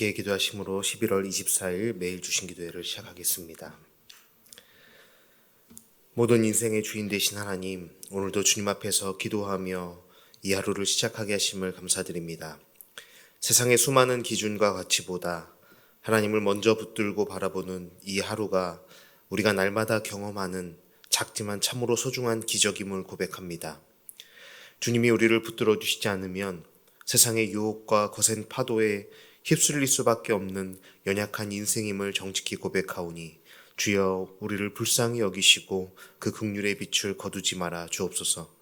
함께 기도하심으로 11월 24일 매일 주신 기도회를 시작하겠습니다. 모든 인생의 주인 되신 하나님, 오늘도 주님 앞에서 기도하며 이 하루를 시작하게 하심을 감사드립니다. 세상의 수많은 기준과 가치보다 하나님을 먼저 붙들고 바라보는 이 하루가 우리가 날마다 경험하는 작지만 참으로 소중한 기적임을 고백합니다. 주님이 우리를 붙들어 주시지 않으면 세상의 유혹과 거센 파도에 휩쓸릴 수밖에 없는 연약한 인생임을 정직히 고백하오니 주여 우리를 불쌍히 여기시고 그 긍휼의 빛을 거두지 말아 주옵소서.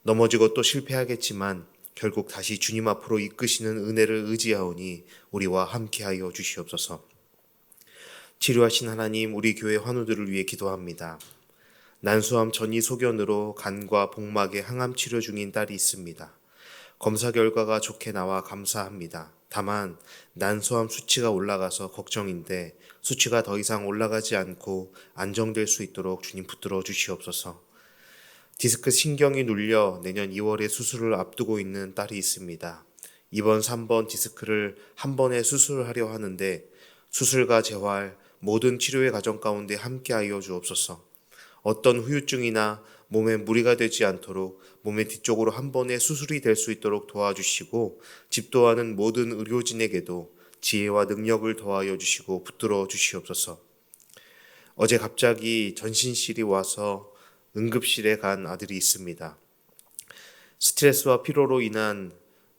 넘어지고 또 실패하겠지만 결국 다시 주님 앞으로 이끄시는 은혜를 의지하오니 우리와 함께하여 주시옵소서. 치료하신 하나님, 우리 교회 환우들을 위해 기도합니다. 난소암 전이 소견으로 간과 복막에 항암 치료 중인 딸이 있습니다. 검사 결과가 좋게 나와 감사합니다. 다만 난소암 수치가 올라가서 걱정인데 수치가 더 이상 올라가지 않고 안정될 수 있도록 주님 붙들어 주시옵소서. 디스크 신경이 눌려 내년 2월에 수술을 앞두고 있는 딸이 있습니다. 2번, 3번 디스크를 한 번에 수술하려 하는데 수술과 재활, 모든 치료의 과정 가운데 함께하여 주옵소서. 어떤 후유증이나 몸에 무리가 되지 않도록 몸의 뒤쪽으로 한 번에 수술이 될 수 있도록 도와주시고 집도하는 모든 의료진에게도 지혜와 능력을 더하여 주시고 붙들어 주시옵소서. 어제 갑자기 전신실이 와서 응급실에 간 아들이 있습니다. 스트레스와 피로로 인한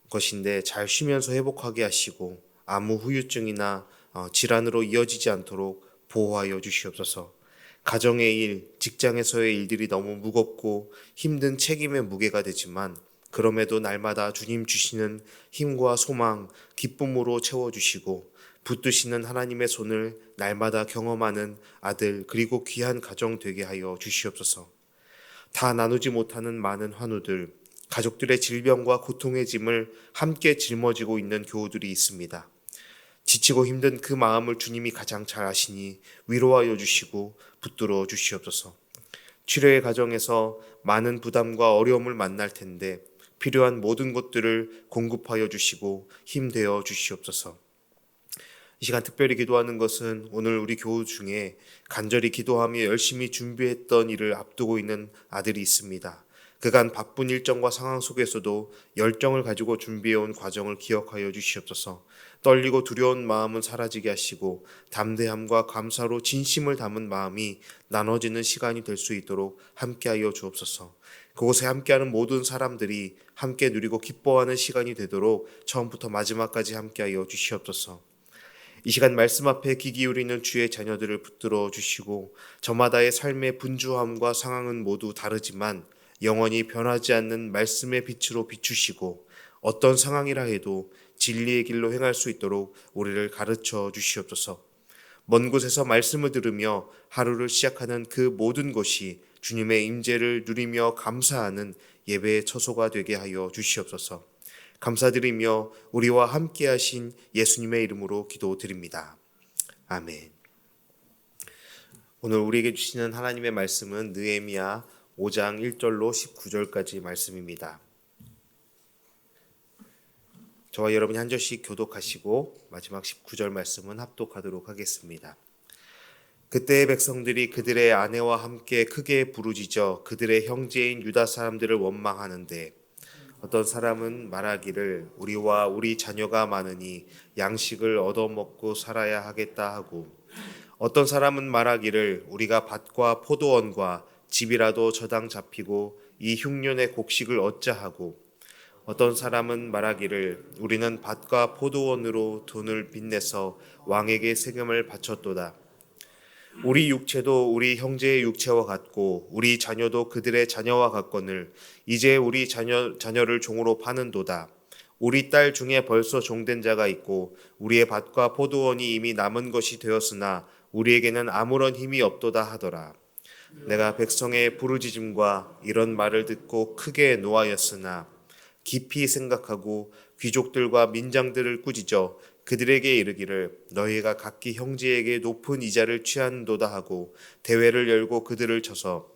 것인데 잘 쉬면서 회복하게 하시고 아무 후유증이나 질환으로 이어지지 않도록 보호하여 주시옵소서. 가정의 일, 직장에서의 일들이 너무 무겁고 힘든 책임의 무게가 되지만 그럼에도 날마다 주님 주시는 힘과 소망, 기쁨으로 채워주시고 붙드시는 하나님의 손을 날마다 경험하는 아들 그리고 귀한 가정 되게 하여 주시옵소서. 다 나누지 못하는 많은 환우들, 가족들의 질병과 고통의 짐을 함께 짊어지고 있는 교우들이 있습니다. 지치고 힘든 그 마음을 주님이 가장 잘 아시니 위로하여 주시고 붙들어 주시옵소서. 치료의 과정에서 많은 부담과 어려움을 만날 텐데 필요한 모든 것들을 공급하여 주시고 힘되어 주시옵소서. 이 시간 특별히 기도하는 것은 오늘 우리 교우 중에 간절히 기도하며 열심히 준비했던 일을 앞두고 있는 아들이 있습니다. 그간 바쁜 일정과 상황 속에서도 열정을 가지고 준비해온 과정을 기억하여 주시옵소서. 떨리고 두려운 마음은 사라지게 하시고 담대함과 감사로 진심을 담은 마음이 나눠지는 시간이 될 수 있도록 함께하여 주옵소서. 그곳에 함께하는 모든 사람들이 함께 누리고 기뻐하는 시간이 되도록 처음부터 마지막까지 함께하여 주시옵소서. 이 시간 말씀 앞에 귀 기울이는 주의 자녀들을 붙들어 주시고 저마다의 삶의 분주함과 상황은 모두 다르지만 영원히 변하지 않는 말씀의 빛으로 비추시고 어떤 상황이라 해도 진리의 길로 행할 수 있도록 우리를 가르쳐 주시옵소서. 먼 곳에서 말씀을 들으며 하루를 시작하는 그 모든 것이 주님의 임재를 누리며 감사하는 예배의 처소가 되게 하여 주시옵소서. 감사드리며 우리와 함께 하신 예수님의 이름으로 기도드립니다. 아멘. 오늘 우리에게 주시는 하나님의 말씀은 느헤미야 5장 1절로 19절까지 말씀입니다. 저와 여러분이 한 절씩 교독하시고 마지막 19절 말씀은 합독하도록 하겠습니다. 그때의 백성들이 그들의 아내와 함께 크게 부르짖어 그들의 형제인 유다 사람들을 원망하는데 어떤 사람은 말하기를 우리와 우리 자녀가 많으니 양식을 얻어먹고 살아야 하겠다 하고 어떤 사람은 말하기를 우리가 밭과 포도원과 집이라도 저당 잡히고 이 흉년의 곡식을 얻자 하고 어떤 사람은 말하기를 우리는 밭과 포도원으로 돈을 빚내서 왕에게 세금을 바쳤도다. 우리 육체도 우리 형제의 육체와 같고 우리 자녀도 그들의 자녀와 같거늘 이제 우리 자녀를 종으로 파는도다. 우리 딸 중에 벌써 종된 자가 있고 우리의 밭과 포도원이 이미 남은 것이 되었으나 우리에게는 아무런 힘이 없도다 하더라. 내가 백성의 부르짖음과 이런 말을 듣고 크게 노하였으나 깊이 생각하고 귀족들과 민장들을 꾸짖어 그들에게 이르기를 너희가 각기 형제에게 높은 이자를 취한도다 하고 대회를 열고 그들을 쳐서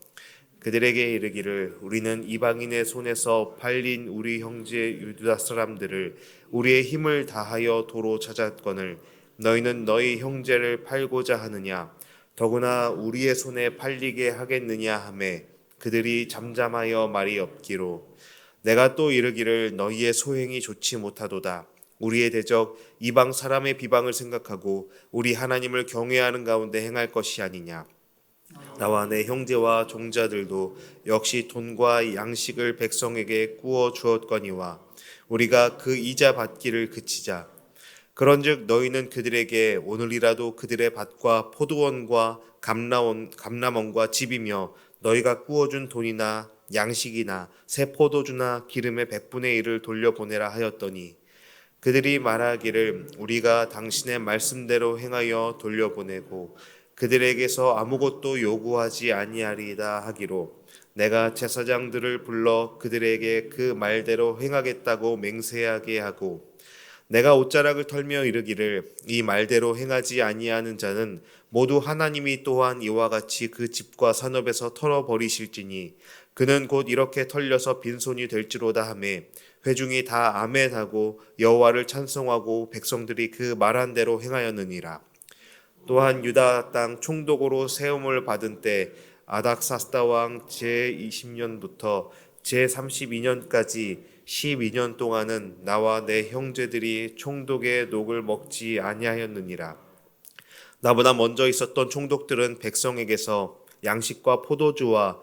그들에게 이르기를 우리는 이방인의 손에서 팔린 우리 형제 유다 사람들을 우리의 힘을 다하여 도로 찾았거늘 너희는 너희 형제를 팔고자 하느냐 더구나 우리의 손에 팔리게 하겠느냐 하매 그들이 잠잠하여 말이 없기로 내가 또 이르기를 너희의 소행이 좋지 못하도다 우리의 대적 이방 사람의 비방을 생각하고 우리 하나님을 경외하는 가운데 행할 것이 아니냐 나와 내 형제와 종자들도 역시 돈과 양식을 백성에게 구워 주었거니와 우리가 그 이자 받기를 그치자 그런즉 너희는 그들에게 오늘이라도 그들의 밭과 포도원과 감람원과 집이며 너희가 구워준 돈이나 양식이나 새 포도주나 기름의 100분의 1을 돌려보내라 하였더니 그들이 말하기를 우리가 당신의 말씀대로 행하여 돌려보내고 그들에게서 아무것도 요구하지 아니하리이다 하기로 내가 제사장들을 불러 그들에게 그 말대로 행하겠다고 맹세하게 하고 내가 옷자락을 털며 이르기를 이 말대로 행하지 아니하는 자는 모두 하나님이 또한 이와 같이 그 집과 산업에서 털어버리실지니 그는 곧 이렇게 털려서 빈손이 될지로다 하매 회중이 다 아멘하고 여호와를 찬송하고 백성들이 그 말한 대로 행하였느니라. 또한 유다 땅 총독으로 세움을 받은 때 아닥사스다 왕 제20년부터 제32년까지 12년 동안은 나와 내 형제들이 총독의 녹을 먹지 아니하였느니라. 나보다 먼저 있었던 총독들은 백성에게서 양식과 포도주와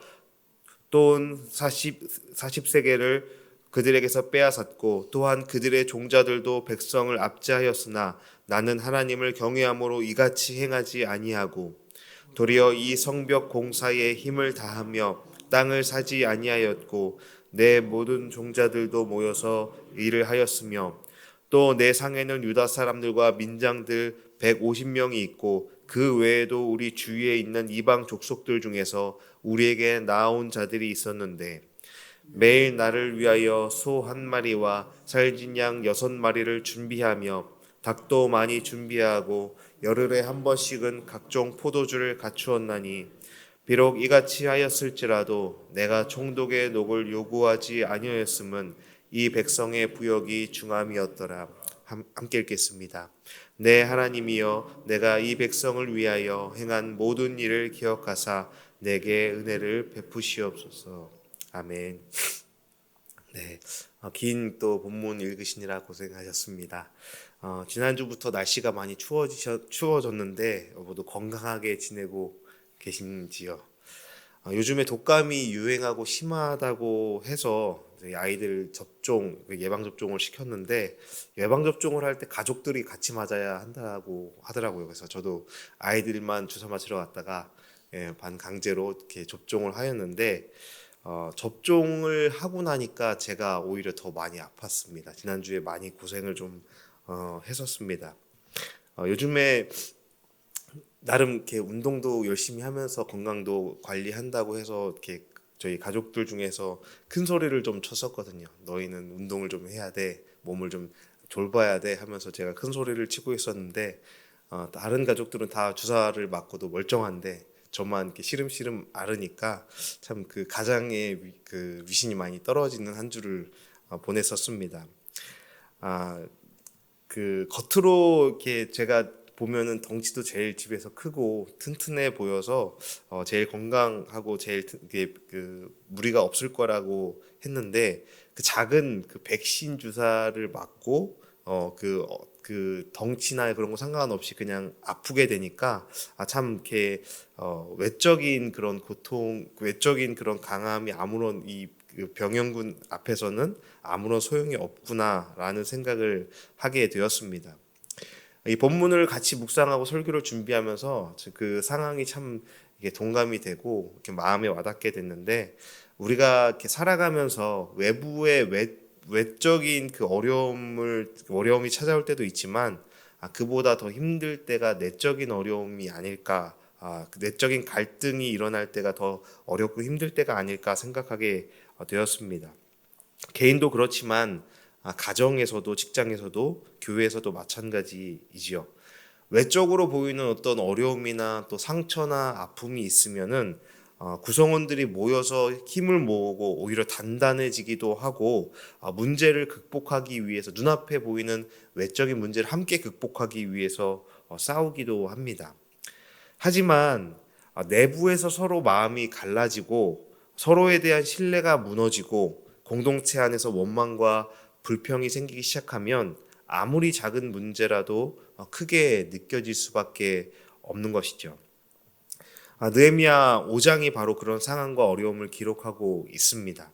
돈 40세겔을 그들에게서 빼앗았고 또한 그들의 종자들도 백성을 압제하였으나 나는 하나님을 경외함으로 이같이 행하지 아니하고 도리어 이 성벽 공사에 힘을 다하며 땅을 사지 아니하였고 내 모든 종자들도 모여서 일을 하였으며 또 내 상에는 유다 사람들과 민장들 150명이 있고 그 외에도 우리 주위에 있는 이방 족속들 중에서 우리에게 나아온 자들이 있었는데 매일 나를 위하여 소 1마리와 살진 양 6마리를 준비하며 닭도 많이 준비하고 열흘에 한 번씩은 각종 포도주를 갖추었나니 비록 이같이 하였을지라도 내가 총독의 녹을 요구하지 아니하였음은 이 백성의 부역이 중함이었더라. 함께 읽겠습니다. 내 하나님이여 내가 이 백성을 위하여 행한 모든 일을 기억하사 내게 은혜를 베푸시옵소서. 아멘. 네, 긴 또 본문 읽으시느라 고생하셨습니다. 지난주부터 날씨가 많이 추워졌는데 모두 건강하게 지내고 계신지요? 요즘에 독감이 유행하고 심하다고 해서 아이들 예방 접종을 시켰는데 예방 접종을 할 때 가족들이 같이 맞아야 한다고 하더라고요. 그래서 저도 아이들만 주사 맞으러 갔다가 반강제로 이렇게 접종을 하였는데 접종을 하고 나니까 제가 오히려 더 많이 아팠습니다. 지난주에 많이 고생을 좀 했었습니다. 요즘에 나름 이렇게 운동도 열심히 하면서 건강도 관리한다고 해서 이렇게 저희 가족들 중에서 큰 소리를 좀 쳤었거든요. 너희는 운동을 좀 해야 돼, 몸을 좀 돌봐야 돼 하면서 제가 큰 소리를 치고 있었는데 다른 가족들은 다 주사를 맞고도 멀쩡한데 저만 이렇게 시름시름 앓으니까 참 그 가장의 그 위신이 많이 떨어지는 한 주를 보냈었습니다. 그 겉으로 이렇게 제가 보면은 덩치도 제일 집에서 크고 튼튼해 보여서 제일 건강하고 제일 그 무리가 없을 거라고 했는데 그 작은 그 백신 주사를 맞고 그 덩치나 그런 거 상관없이 그냥 아프게 되니까 참 이렇게 외적인 그런 고통, 외적인 그런 강함이 아무런 그 병영군 앞에서는 아무런 소용이 없구나라는 생각을 하게 되었습니다. 이 본문을 같이 묵상하고 설교를 준비하면서 그 상황이 참 이게 동감이 되고 이렇게 마음에 와닿게 됐는데 우리가 이렇게 살아가면서 외부의 외적인 그 어려움이 찾아올 때도 있지만 그보다 더 힘들 때가 내적인 어려움이 아닐까, 그 내적인 갈등이 일어날 때가 더 어렵고 힘들 때가 아닐까 생각하게 되었습니다. 개인도 그렇지만 가정에서도 직장에서도 교회에서도 마찬가지이지요. 외적으로 보이는 어떤 어려움이나 또 상처나 아픔이 있으면은 구성원들이 모여서 힘을 모으고 오히려 단단해지기도 하고 문제를 극복하기 위해서 눈앞에 보이는 외적인 문제를 함께 극복하기 위해서 싸우기도 합니다. 하지만 내부에서 서로 마음이 갈라지고 서로에 대한 신뢰가 무너지고 공동체 안에서 원망과 불평이 생기기 시작하면 아무리 작은 문제라도 크게 느껴질 수밖에 없는 것이죠. 느헤미야 5장이 바로 그런 상황과 어려움을 기록하고 있습니다.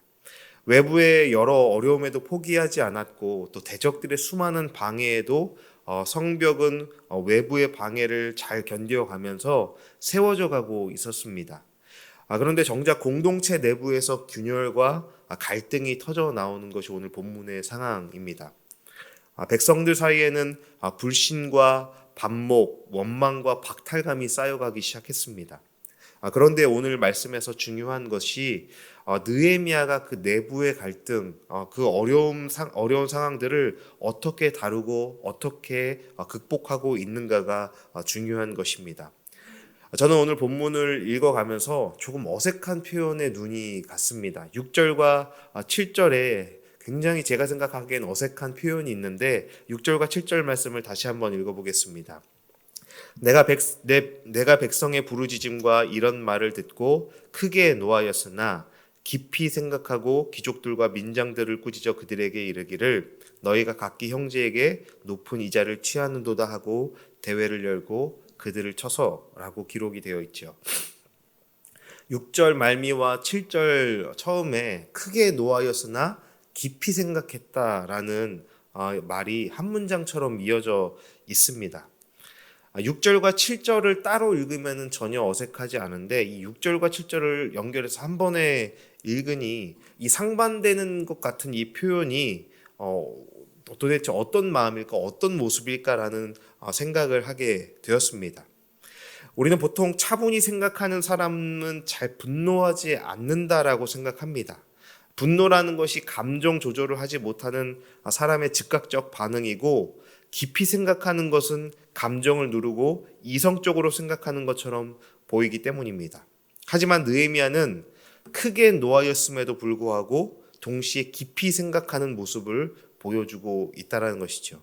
외부의 여러 어려움에도 포기하지 않았고 또 대적들의 수많은 방해에도 성벽은 외부의 방해를 잘 견뎌가면서 세워져 가고 있었습니다. 그런데 정작 공동체 내부에서 균열과 갈등이 터져 나오는 것이 오늘 본문의 상황입니다. 백성들 사이에는 불신과 반목, 원망과 박탈감이 쌓여가기 시작했습니다. 그런데 오늘 말씀에서 중요한 것이 느헤미야가 그 내부의 갈등, 그 어려운 상황들을 어떻게 다루고 어떻게 극복하고 있는가가 중요한 것입니다. 저는 오늘 본문을 읽어가면서 조금 어색한 표현에 눈이 갔습니다. 6절과 7절에 굉장히 제가 생각하기엔 어색한 표현이 있는데 6절과 7절 말씀을 다시 한번 읽어보겠습니다. 내가 백성의 부르짖음과 이런 말을 듣고 크게 노하였으나 깊이 생각하고 귀족들과 민장들을 꾸짖어 그들에게 이르기를 너희가 각기 형제에게 높은 이자를 취하는도다 하고 대회를 열고 그들을 쳐서라고 기록이 되어 있죠. 6절 말미와 7절 처음에 크게 노하였으나 깊이 생각했다라는 말이 한 문장처럼 이어져 있습니다. 6절과 7절을 따로 읽으면 전혀 어색하지 않은데 이 6절과 7절을 연결해서 한 번에 읽으니 이 상반되는 것 같은 이 표현이 도대체 어떤 마음일까, 어떤 모습일까라는 생각을 하게 되었습니다. 우리는 보통 차분히 생각하는 사람은 잘 분노하지 않는다라고 생각합니다. 분노라는 것이 감정 조절을 하지 못하는 사람의 즉각적 반응이고 깊이 생각하는 것은 감정을 누르고 이성적으로 생각하는 것처럼 보이기 때문입니다. 하지만 느헤미야는 크게 노하였음에도 불구하고 동시에 깊이 생각하는 모습을 보여주고 있다는 것이죠.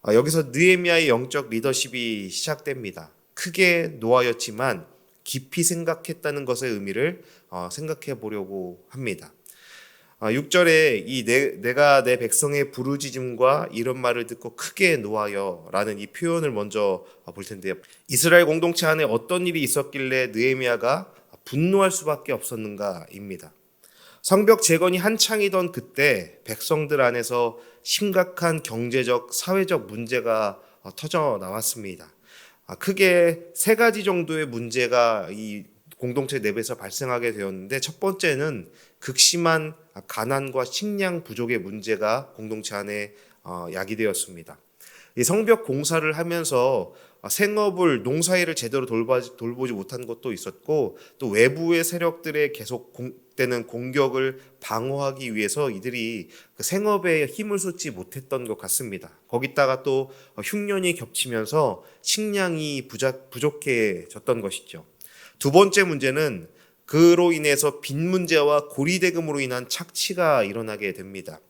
여기서 느헤미야의 영적 리더십이 시작됩니다. 크게 노하였지만 깊이 생각했다는 것의 의미를 생각해 보려고 합니다. 6절에 내가 내 백성의 부르짖음과 이런 말을 듣고 크게 노하여 라는 이 표현을 먼저 볼 텐데요. 이스라엘 공동체 안에 어떤 일이 있었길래 느헤미야가 분노할 수밖에 없었는가입니다. 성벽 재건이 한창이던 그때 백성들 안에서 심각한 경제적, 사회적 문제가 터져 나왔습니다. 크게 세 가지 정도의 문제가 이 공동체 내부에서 발생하게 되었는데 첫 번째는 극심한 가난과 식량 부족의 문제가 공동체 안에 야기되었습니다. 이 성벽 공사를 하면서 생업을 농사일을 제대로 돌보지 못한 것도 있었고 또 외부의 세력들의 계속되는 공격을 방어하기 위해서 이들이 그 생업에 힘을 쏟지 못했던 것 같습니다. 거기다가 또 흉년이 겹치면서 식량이 부족해졌던 것이죠. 두 번째 문제는 그로 인해서 빚 문제와 고리대금으로 인한 착취가 일어나게 됩니다.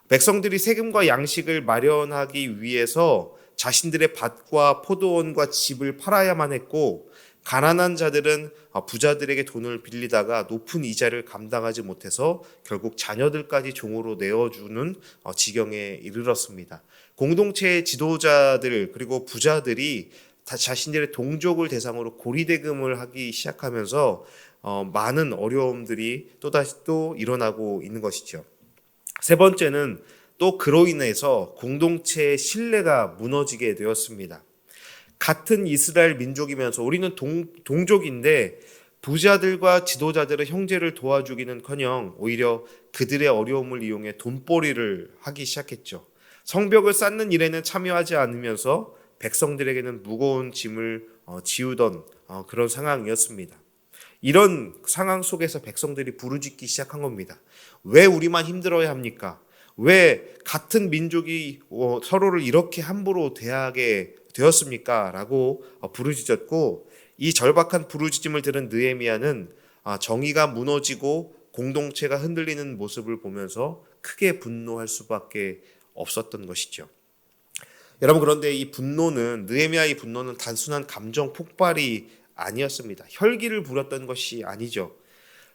백성들이 세금과 양식을 마련하기 위해서 자신들의 밭과 포도원과 집을 팔아야만 했고 가난한 자들은 부자들에게 돈을 빌리다가 높은 이자를 감당하지 못해서 결국 자녀들까지 종으로 내어주는 지경에 이르렀습니다. 공동체의 지도자들 그리고 부자들이 다 자신들의 동족을 대상으로 고리대금을 하기 시작하면서 많은 어려움들이 또다시 또 일어나고 있는 것이죠. 세 번째는 또 그로 인해서 공동체의 신뢰가 무너지게 되었습니다. 같은 이스라엘 민족이면서 우리는 동족인데 부자들과 지도자들의 형제를 도와주기는커녕 오히려 그들의 어려움을 이용해 돈벌이를 하기 시작했죠. 성벽을 쌓는 일에는 참여하지 않으면서 백성들에게는 무거운 짐을 지우던 그런 상황이었습니다. 이런 상황 속에서 백성들이 부르짖기 시작한 겁니다. 왜 우리만 힘들어야 합니까? 왜 같은 민족이 서로를 이렇게 함부로 대하게 되었습니까? 라고 부르짖었고 이 절박한 부르짖음을 들은 느헤미야는 정의가 무너지고 공동체가 흔들리는 모습을 보면서 크게 분노할 수밖에 없었던 것이죠. 여러분, 그런데 이 분노는, 느헤미야의 분노는 단순한 감정 폭발이 아니었습니다. 혈기를 부렸던 것이 아니죠.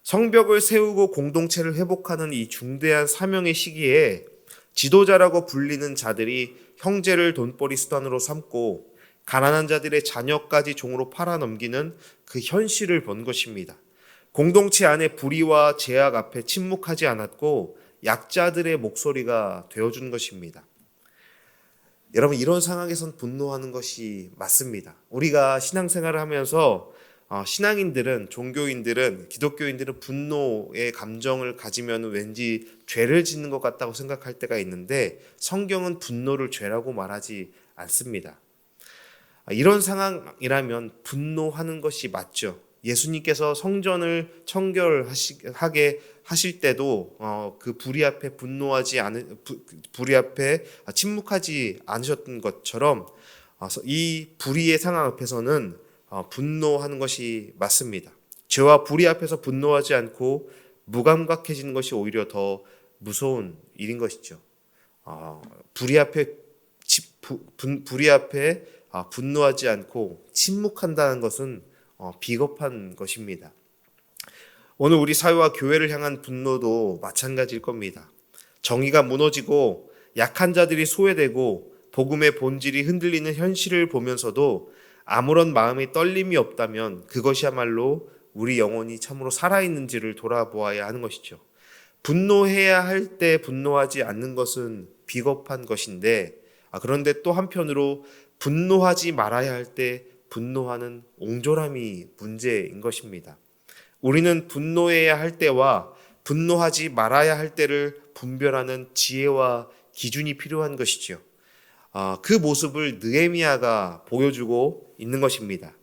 성벽을 세우고 공동체를 회복하는 이 중대한 사명의 시기에 지도자라고 불리는 자들이 형제를 돈벌이 수단으로 삼고 가난한 자들의 자녀까지 종으로 팔아넘기는 그 현실을 본 것입니다. 공동체 안의 불의와 죄악 앞에 침묵하지 않았고 약자들의 목소리가 되어준 것입니다. 여러분, 이런 상황에선 분노하는 것이 맞습니다. 우리가 신앙생활을 하면서 신앙인들은, 종교인들은, 기독교인들은 분노의 감정을 가지면 왠지 죄를 짓는 것 같다고 생각할 때가 있는데 성경은 분노를 죄라고 말하지 않습니다. 이런 상황이라면 분노하는 것이 맞죠. 예수님께서 성전을 청결하게 하실 때도 그 불의 앞에 불의 앞에 침묵하지 않으셨던 것처럼 이 불의의 상황 앞에서는 분노하는 것이 맞습니다. 죄와 불의 앞에서 분노하지 않고 무감각해지는 것이 오히려 더 무서운 일인 것이죠. 불의 앞에 분노하지 않고 침묵한다는 것은 비겁한 것입니다. 오늘 우리 사회와 교회를 향한 분노도 마찬가지일 겁니다. 정의가 무너지고 약한 자들이 소외되고 복음의 본질이 흔들리는 현실을 보면서도 아무런 마음의 떨림이 없다면 그것이야말로 우리 영혼이 참으로 살아있는지를 돌아보아야 하는 것이죠. 분노해야 할 때 분노하지 않는 것은 비겁한 것인데, 그런데 또 한편으로 분노하지 말아야 할 때 분노하는 옹졸함이 문제인 것입니다. 우리는 분노해야 할 때와 분노하지 말아야 할 때를 분별하는 지혜와 기준이 필요한 것이죠. 그 모습을 느헤미야가 보여주고 있는 것입니다.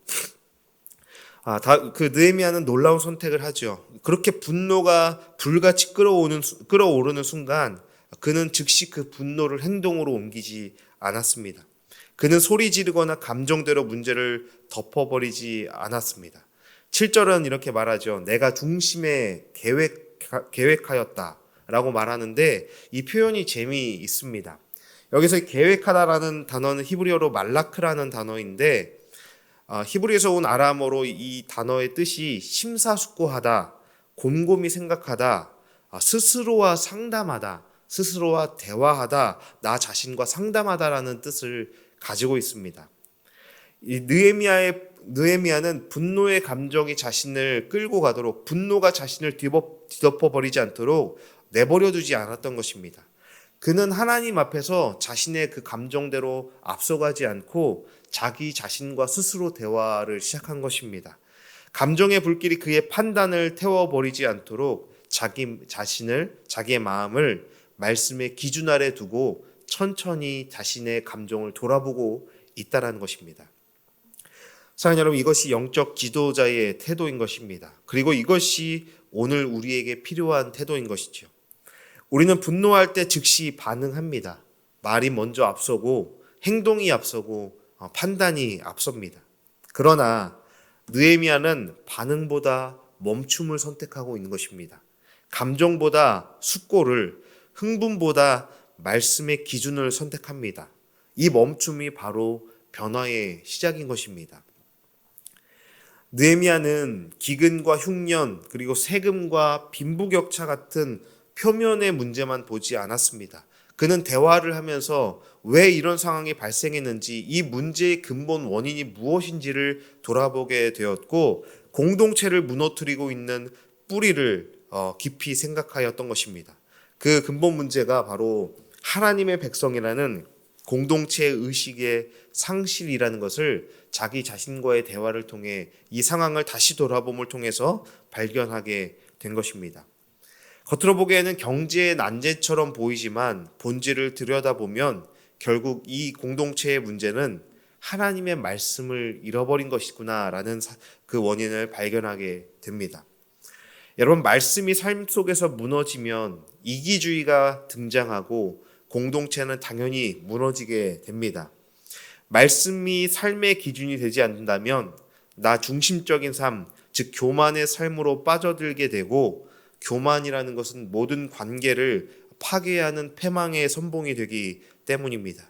그 느헤미야는 놀라운 선택을 하죠. 그렇게 분노가 불같이 끓어오르는 순간 그는 즉시 그 분노를 행동으로 옮기지 않았습니다. 그는 소리 지르거나 감정대로 문제를 덮어버리지 않았습니다. 7절은 이렇게 말하죠. 내가 중심에 계획하였다 라고 말하는데 이 표현이 재미있습니다. 여기서 계획하다라는 단어는 히브리어로 말라크라는 단어인데 히브리에서 온 아람어로 이 단어의 뜻이 심사숙고하다, 곰곰이 생각하다, 스스로와 상담하다, 스스로와 대화하다, 나 자신과 상담하다라는 뜻을 가지고 있습니다. 이 느헤미야는 분노의 감정이 자신을 끌고 가도록, 분노가 자신을 뒤덮어버리지 않도록 내버려두지 않았던 것입니다. 그는 하나님 앞에서 자신의 그 감정대로 앞서가지 않고 자기 자신과 스스로 대화를 시작한 것입니다. 감정의 불길이 그의 판단을 태워버리지 않도록 자기의 마음을 말씀의 기준 아래 두고 천천히 자신의 감정을 돌아보고 있다라는 것입니다. 사랑하는 여러분, 이것이 영적 지도자의 태도인 것입니다. 그리고 이것이 오늘 우리에게 필요한 태도인 것이죠. 우리는 분노할 때 즉시 반응합니다. 말이 먼저 앞서고 행동이 앞서고 판단이 앞섭니다. 그러나 느헤미야는 반응보다 멈춤을 선택하고 있는 것입니다. 감정보다 숙고를, 흥분보다 말씀의 기준을 선택합니다. 이 멈춤이 바로 변화의 시작인 것입니다. 느헤미야는 기근과 흉년 그리고 세금과 빈부격차 같은 표면의 문제만 보지 않았습니다. 그는 대화를 하면서 왜 이런 상황이 발생했는지, 이 문제의 근본 원인이 무엇인지를 돌아보게 되었고 공동체를 무너뜨리고 있는 뿌리를 깊이 생각하였던 것입니다. 그 근본 문제가 바로 하나님의 백성이라는 공동체의 의식의 상실이라는 것을 자기 자신과의 대화를 통해 이 상황을 다시 돌아봄을 통해서 발견하게 된 것입니다. 겉으로 보기에는 경제의 난제처럼 보이지만 본질을 들여다보면 결국 이 공동체의 문제는 하나님의 말씀을 잃어버린 것이구나라는 그 원인을 발견하게 됩니다. 여러분, 말씀이 삶 속에서 무너지면 이기주의가 등장하고 공동체는 당연히 무너지게 됩니다. 말씀이 삶의 기준이 되지 않는다면 나 중심적인 삶, 즉 교만의 삶으로 빠져들게 되고, 교만이라는 것은 모든 관계를 파괴하는 패망의 선봉이 되기 때문입니다.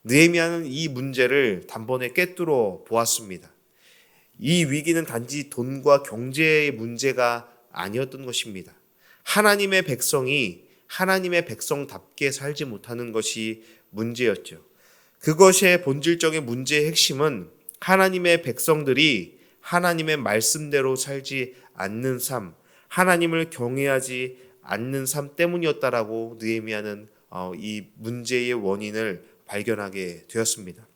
느헤미야는 이 문제를 단번에 꿰뚫어 보았습니다. 이 위기는 단지 돈과 경제의 문제가 아니었던 것입니다. 하나님의 백성이 하나님의 백성답게 살지 못하는 것이 문제였죠. 그것의 본질적인 문제의 핵심은 하나님의 백성들이 하나님의 말씀대로 살지 않는 삶, 하나님을 경외하지 않는 삶 때문이었다라고 느헤미야는 이 문제의 원인을 발견하게 되었습니다.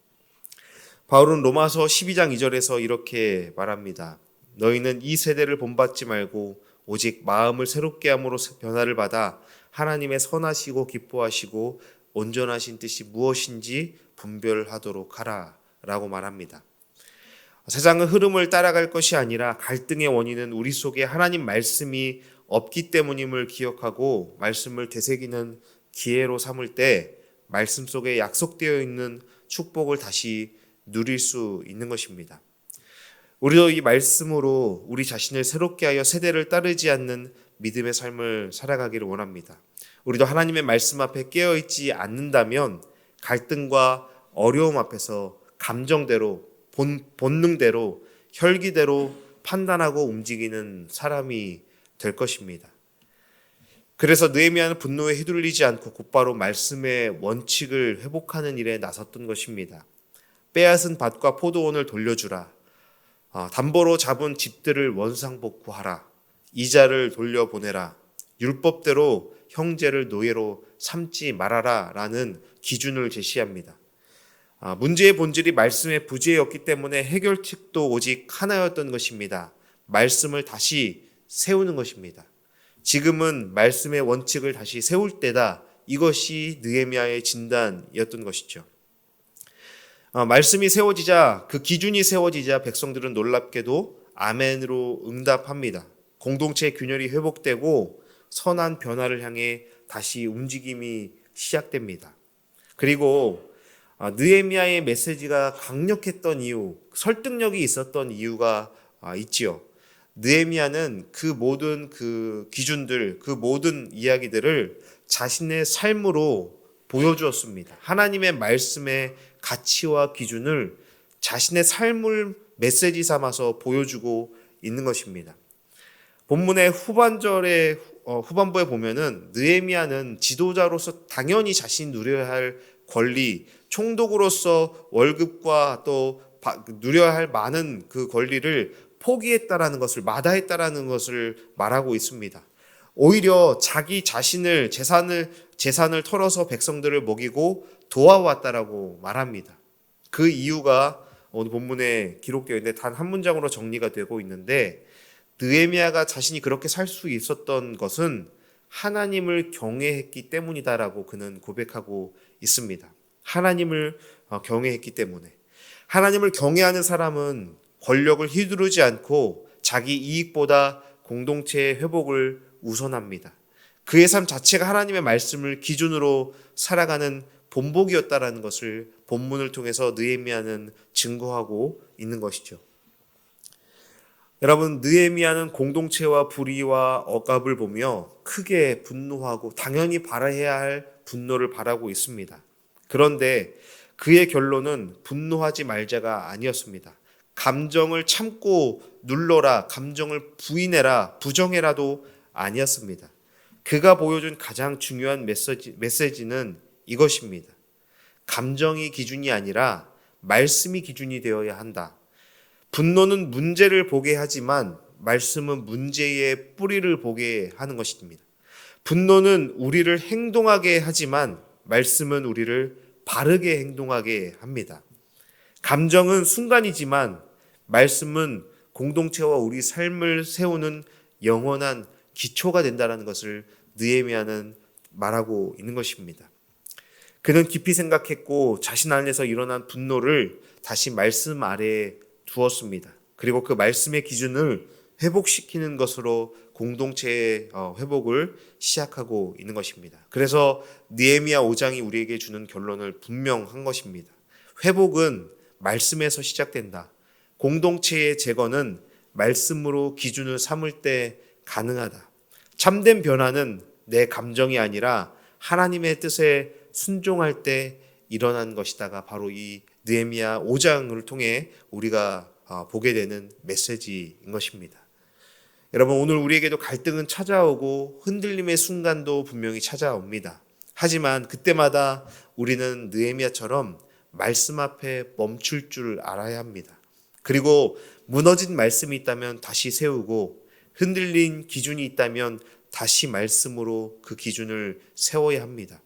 바울은 로마서 12장 2절에서 이렇게 말합니다. 너희는 이 세대를 본받지 말고 오직 마음을 새롭게 함으로 변화를 받아 하나님의 선하시고 기뻐하시고 온전하신 뜻이 무엇인지 분별하도록 하라 라고 말합니다. 세상의 흐름을 따라갈 것이 아니라 갈등의 원인은 우리 속에 하나님 말씀이 없기 때문임을 기억하고 말씀을 되새기는 기회로 삼을 때 말씀 속에 약속되어 있는 축복을 다시 누릴 수 있는 것입니다. 우리도 이 말씀으로 우리 자신을 새롭게 하여 세대를 따르지 않는 믿음의 삶을 살아가기를 원합니다. 우리도 하나님의 말씀 앞에 깨어있지 않는다면 갈등과 어려움 앞에서 감정대로 본능대로 혈기대로 판단하고 움직이는 사람이 될 것입니다. 그래서 느헤미야는 분노에 휘둘리지 않고 곧바로 말씀의 원칙을 회복하는 일에 나섰던 것입니다. 빼앗은 밭과 포도원을 돌려주라. 담보로 잡은 집들을 원상복구하라. 이자를 돌려보내라. 율법대로 형제를 노예로 삼지 말아라 라는 기준을 제시합니다. 문제의 본질이 말씀의 부재였기 때문에 해결책도 오직 하나였던 것입니다. 말씀을 다시 세우는 것입니다. 지금은 말씀의 원칙을 다시 세울 때다. 이것이 느헤미야의 진단이었던 것이죠. 말씀이 세워지자, 그 기준이 세워지자 백성들은 놀랍게도 아멘으로 응답합니다. 공동체의 균열이 회복되고 선한 변화를 향해 다시 움직임이 시작됩니다. 그리고 느헤미야의 메시지가 강력했던 이유, 설득력이 있었던 이유가 있지요. 느헤미야는 그 모든 그 기준들, 그 모든 이야기들을 자신의 삶으로 보여주었습니다. 하나님의 말씀의 가치와 기준을 자신의 삶을 메시지 삼아서 보여주고 있는 것입니다. 본문의 후반부에 보면은 느헤미야는 지도자로서 당연히 자신이 누려야 할 권리, 총독으로서 월급과 또 누려야 할 많은 그 권리를 포기했다라는 것을, 마다했다라는 것을 말하고 있습니다. 오히려 자기 자신을 재산을 털어서 백성들을 먹이고 도와왔다라고 말합니다. 그 이유가 오늘 본문에 기록되어 있는데 단 한 문장으로 정리가 되고 있는데, 느헤미야가 자신이 그렇게 살 수 있었던 것은 하나님을 경외했기 때문이다라고 그는 고백하고 있습니다. 하나님을 경외했기 때문에. 하나님을 경외하는 사람은 권력을 휘두르지 않고 자기 이익보다 공동체의 회복을 우선합니다. 그의 삶 자체가 하나님의 말씀을 기준으로 살아가는 본보기였다라는 것을 본문을 통해서 느헤미야는 증거하고 있는 것이죠. 여러분, 느헤미야는 공동체와 불의와 억압을 보며 크게 분노하고 당연히 발휘해야 할 분노를 바라고 있습니다. 그런데 그의 결론은 분노하지 말자가 아니었습니다. 감정을 참고 눌러라, 감정을 부인해라, 부정해라도 아니었습니다. 그가 보여준 가장 중요한 메시지는 이것입니다. 감정이 기준이 아니라 말씀이 기준이 되어야 한다. 분노는 문제를 보게 하지만 말씀은 문제의 뿌리를 보게 하는 것입니다. 분노는 우리를 행동하게 하지만 말씀은 우리를 바르게 행동하게 합니다. 감정은 순간이지만 말씀은 공동체와 우리 삶을 세우는 영원한 기초가 된다는 것을 느헤미야는 말하고 있는 것입니다. 그는 깊이 생각했고 자신 안에서 일어난 분노를 다시 말씀 아래에 두었습니다. 그리고 그 말씀의 기준을 회복시키는 것으로 공동체의 회복을 시작하고 있는 것입니다. 그래서 느헤미야 5장이 우리에게 주는 결론을 분명한 것입니다. 회복은 말씀에서 시작된다. 공동체의 재건은 말씀으로 기준을 삼을 때 가능하다. 참된 변화는 내 감정이 아니라 하나님의 뜻에 순종할 때 일어난 것이다가 바로 이 느헤미야 5장을 통해 우리가 보게 되는 메시지인 것입니다. 여러분, 오늘 우리에게도 갈등은 찾아오고 흔들림의 순간도 분명히 찾아옵니다. 하지만 그때마다 우리는 느헤미야처럼 말씀 앞에 멈출 줄 알아야 합니다. 그리고 무너진 말씀이 있다면 다시 세우고 흔들린 기준이 있다면 다시 말씀으로 그 기준을 세워야 합니다.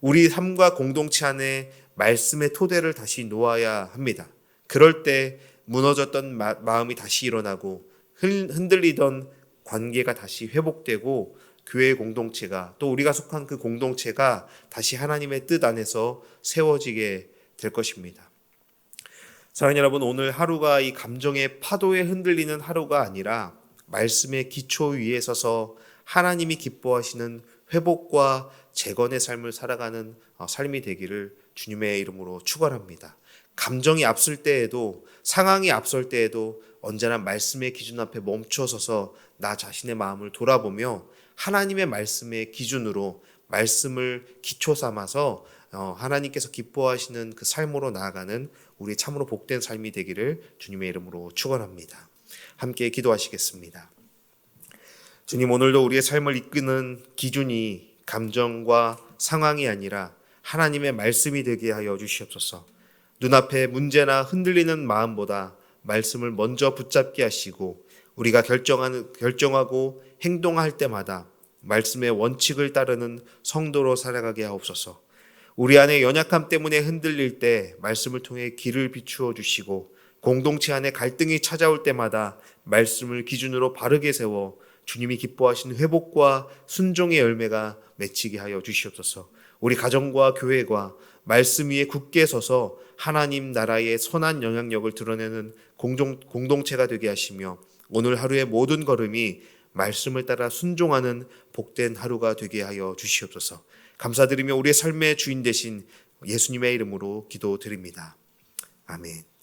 우리 삶과 공동체 안에 말씀의 토대를 다시 놓아야 합니다. 그럴 때 무너졌던 마음이 다시 일어나고 흔들리던 관계가 다시 회복되고 교회 공동체가 또 우리가 속한 그 공동체가 다시 하나님의 뜻 안에서 세워지게 될 것입니다. 사랑하는 여러분, 오늘 하루가 이 감정의 파도에 흔들리는 하루가 아니라 말씀의 기초 위에 서서 하나님이 기뻐하시는 회복과 재건의 삶을 살아가는 삶이 되기를 주님의 이름으로 축원합니다. 감정이 앞설 때에도 상황이 앞설 때에도 언제나 말씀의 기준 앞에 멈춰서서 나 자신의 마음을 돌아보며 하나님의 말씀의 기준으로 말씀을 기초 삼아서 하나님께서 기뻐하시는 그 삶으로 나아가는 우리 참으로 복된 삶이 되기를 주님의 이름으로 축원합니다. 함께 기도하시겠습니다. 주님, 오늘도 우리의 삶을 이끄는 기준이 감정과 상황이 아니라 하나님의 말씀이 되게 하여 주시옵소서. 눈앞에 문제나 흔들리는 마음보다 말씀을 먼저 붙잡게 하시고 우리가 결정하고 행동할 때마다 말씀의 원칙을 따르는 성도로 살아가게 하옵소서. 우리 안에 연약함 때문에 흔들릴 때 말씀을 통해 길을 비추어 주시고 공동체 안에 갈등이 찾아올 때마다 말씀을 기준으로 바르게 세워 주님이 기뻐하시는 회복과 순종의 열매가 맺히게 하여 주시옵소서. 우리 가정과 교회가 말씀 위에 굳게 서서 하나님 나라의 선한 영향력을 드러내는 공동체가 되게 하시며 오늘 하루의 모든 걸음이 말씀을 따라 순종하는 복된 하루가 되게 하여 주시옵소서. 감사드리며 우리의 삶의 주인 되신 예수님의 이름으로 기도드립니다. 아멘.